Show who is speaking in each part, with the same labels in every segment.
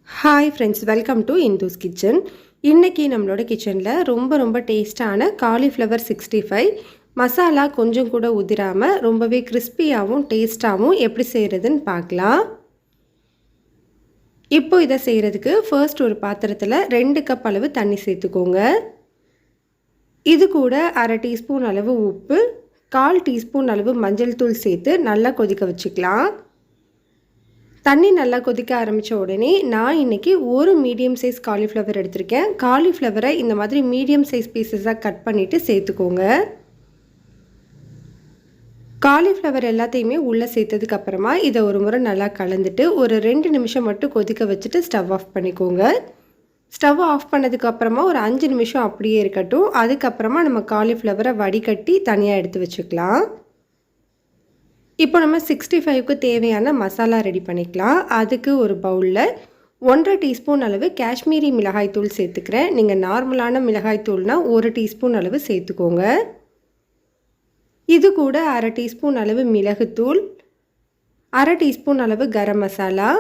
Speaker 1: Hi friends, welcome to Indu's kitchen. இன்றைக்கி நம்மளோட கிச்சனில் ரொம்ப டேஸ்ட்டான காலிஃப்ளவர் 65 மசாலா கொஞ்சம் கூட உதிராமல் ரொம்பவே கிறிஸ்பியாகவும் டேஸ்ட்டாகவும் எப்படி செய்கிறதுன்னு பார்க்கலாம். இப்போ இதை செய்கிறதுக்கு ஃபர்ஸ்ட் ஒரு பாத்திரத்தில் 2 கப் அளவு தண்ணி சேர்த்துக்கோங்க. இது கூட அரை டீஸ்பூன் அளவு உப்பு, 1/4 டீஸ்பூன் அளவு மஞ்சள் தூள் சேர்த்து நல்லா கொதிக்க வச்சுக்கலாம். தண்ணி நல்லா கொதிக்க ஆரம்பித்த உடனே நான் இன்றைக்கி ஒரு மீடியம் சைஸ் காலிஃப்ளவர் எடுத்திருக்கேன். காலிஃப்ளவரை இந்த மாதிரி மீடியம் சைஸ் பீசஸாக கட் பண்ணிவிட்டு சேர்த்துக்கோங்க. காலிஃப்ளவர் எல்லாத்தையுமே உள்ளே சேர்த்ததுக்கப்புறமா இதை ஒரு முறை நல்லா கலந்துட்டு ஒரு 2 நிமிஷம் மட்டும் கொதிக்க வச்சுட்டு ஸ்டவ் ஆஃப் பண்ணிக்கோங்க. ஸ்டவ் ஆஃப் பண்ணதுக்கப்புறமா ஒரு 5 நிமிஷம் அப்படியே இருக்கட்டும். அதுக்கப்புறமா நம்ம காலிஃப்ளவரை வடிகட்டி தனியாக எடுத்து வச்சுக்கலாம். இப்போ நம்ம 65க்கு தேவையான மசாலா ரெடி பண்ணிக்கலாம். அதுக்கு ஒரு பவுலில் 1/2 டீஸ்பூன் அளவு காஷ்மீரி மிளகாய் தூள் சேர்த்துக்கிறேன். நீங்கள் நார்மலான மிளகாய் தூள்னால் 1 டீஸ்பூன் அளவு சேர்த்துக்கோங்க. இது கூட அரை டீஸ்பூன் அளவு மிளகுத்தூள், அரை டீஸ்பூன் அளவு கரம் மசாலா,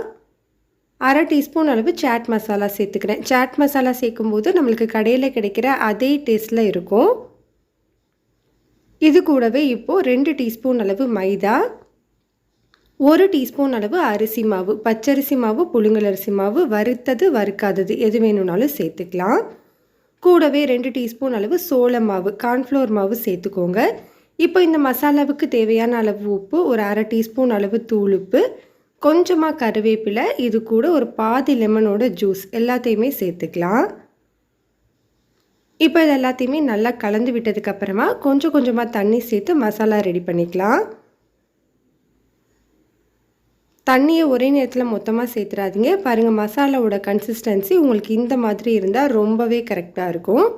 Speaker 1: அரை டீஸ்பூன் அளவு சாட் மசாலா சேர்த்துக்கிறேன். சாட் மசாலா சேர்க்கும்போது நம்மளுக்கு கடையில் கிடைக்கிற அதே டேஸ்ட்டில் இருக்கும். இது கூடவே இப்போது 2 டீஸ்பூன் அளவு மைதா, 1 டீஸ்பூன் அளவு அரிசி மாவு, பச்சரிசி மாவு, புழுங்கலரிசி மாவு, வறுத்தது வறுக்காதது எது வேணும்னாலும் சேர்த்துக்கலாம். கூடவே 2 டீஸ்பூன் அளவு சோள மாவு, கார்ன்ஃப்ளவர் மாவு சேர்த்துக்கோங்க. இப்போ இந்த மசாலாவுக்கு தேவையான அளவு உப்பு, ஒரு அரை டீஸ்பூன் அளவு தூளுப்பு, கொஞ்சமாக கருவேப்பிலை, இது கூட ஒரு பாதி லெமனோட ஜூஸ் எல்லாத்தையுமே சேர்த்துக்கலாம். இப்போ இது எல்லாத்தையுமே நல்லா கலந்து விட்டதுக்கப்புறமா கொஞ்சமாக தண்ணி சேர்த்து மசாலா ரெடி பண்ணிக்கலாம். தண்ணியை ஒரே நேரத்தில் மொத்தமாக சேர்த்துறாதீங்க. பாருங்கள், மசாலாவோட கன்சிஸ்டன்சி உங்களுக்கு இந்த மாதிரி இருந்தால் ரொம்பவே கரெக்டாக இருக்கும்.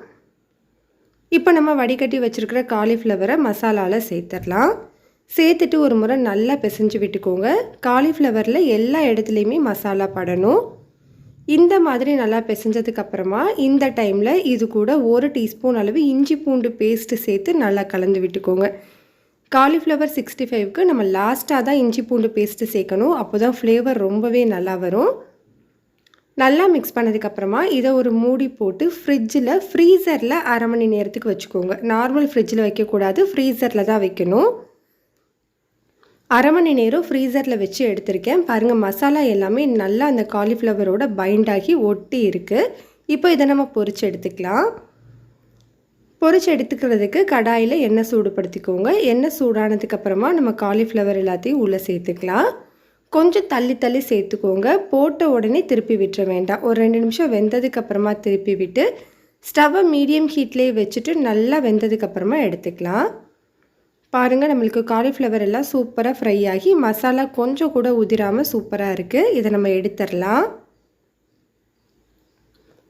Speaker 1: இப்போ நம்ம வடிகட்டி வச்சுருக்கிற காலிஃப்ளவரை மசாலாவில் சேர்த்துடலாம். சேர்த்துட்டு ஒரு முறை நல்லா பிசைஞ்சு விட்டுக்கோங்க. காலிஃப்ளவரில் எல்லா இடத்துலையுமே மசாலா படணும். இந்த மாதிரி நல்லா பிசைஞ்சதுக்கப்புறமா இந்த டைமில் இது கூட 1 டீஸ்பூன் அளவு இஞ்சி பூண்டு பேஸ்ட்டு சேர்த்து நல்லா கலந்து விட்டுக்கோங்க. காலிஃப்ளவர் 65க்கு நம்ம லாஸ்ட்டாக தான் இஞ்சி பூண்டு பேஸ்ட்டு சேர்க்கணும். அப்போ தான் ஃப்ளேவர் ரொம்பவே நல்லா வரும். நல்லா மிக்ஸ் பண்ணதுக்கப்புறமா இதை ஒரு மூடி போட்டு ஃப்ரீசரில் அரை மணி நேரத்துக்கு வச்சுக்கோங்க. நார்மல் ஃப்ரிட்ஜில் வைக்கக்கூடாது, ஃப்ரீசரில் தான் வைக்கணும். அரை மணி நேரம் ஃப்ரீசரில் வச்சு எடுத்திருக்கேன். பாருங்கள், மசாலா எல்லாமே நல்லா அந்த காலிஃப்ளவரோட பைண்ட் ஆகி ஒட்டி இருக்குது. இப்போ இதை நம்ம பொரிச்சு எடுத்துக்கலாம். பொரிச்சு எடுத்துக்கிறதுக்கு கடாயில் எண்ணெய் சூடுபடுத்திக்கோங்க. எண்ணெய் சூடானதுக்கப்புறமா நம்ம காலிஃப்ளவர் எல்லாத்தையும் உள்ளே சேர்த்துக்கலாம். கொஞ்சம் தள்ளி சேர்த்துக்கோங்க. போட்ட உடனே திருப்பி விட்டுற வேண்டாம். ஒரு 2 நிமிஷம் வெந்ததுக்கப்புறமா திருப்பி விட்டு ஸ்டவ்வை மீடியம் ஹீட்லேயே வச்சுட்டு நல்லா வெந்ததுக்கப்புறமா எடுத்துக்கலாம். பாருங்கள், நம்மளுக்கு காலிஃப்ளவர் எல்லாம் சூப்பராக ஃப்ரை ஆகி மசாலா கொஞ்சம் கூட உதிராமல் சூப்பராக இருக்குது. இதை நம்ம எடுத்துடலாம்.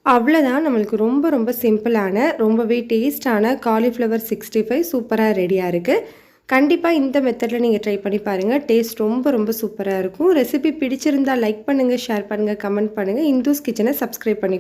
Speaker 1: அவ்வளோதான், நம்மளுக்கு ரொம்ப சிம்பிளான ரொம்பவே டேஸ்டான காலிஃப்ளவர் 65 சூப்பராக ரெடியாக இருக்குது. கண்டிப்பாக இந்த மெத்தடில் நீங்கள் ட்ரை பண்ணி பாருங்கள். டேஸ்ட் ரொம்ப சூப்பராக இருக்கும். ரெசிபி பிடிச்சிருந்தால் லைக் பண்ணுங்கள், ஷேர் பண்ணுங்கள், கமெண்ட் பண்ணுங்கள். இந்துஸ் கிச்சனை சப்ஸ்கிரைப் பண்ணி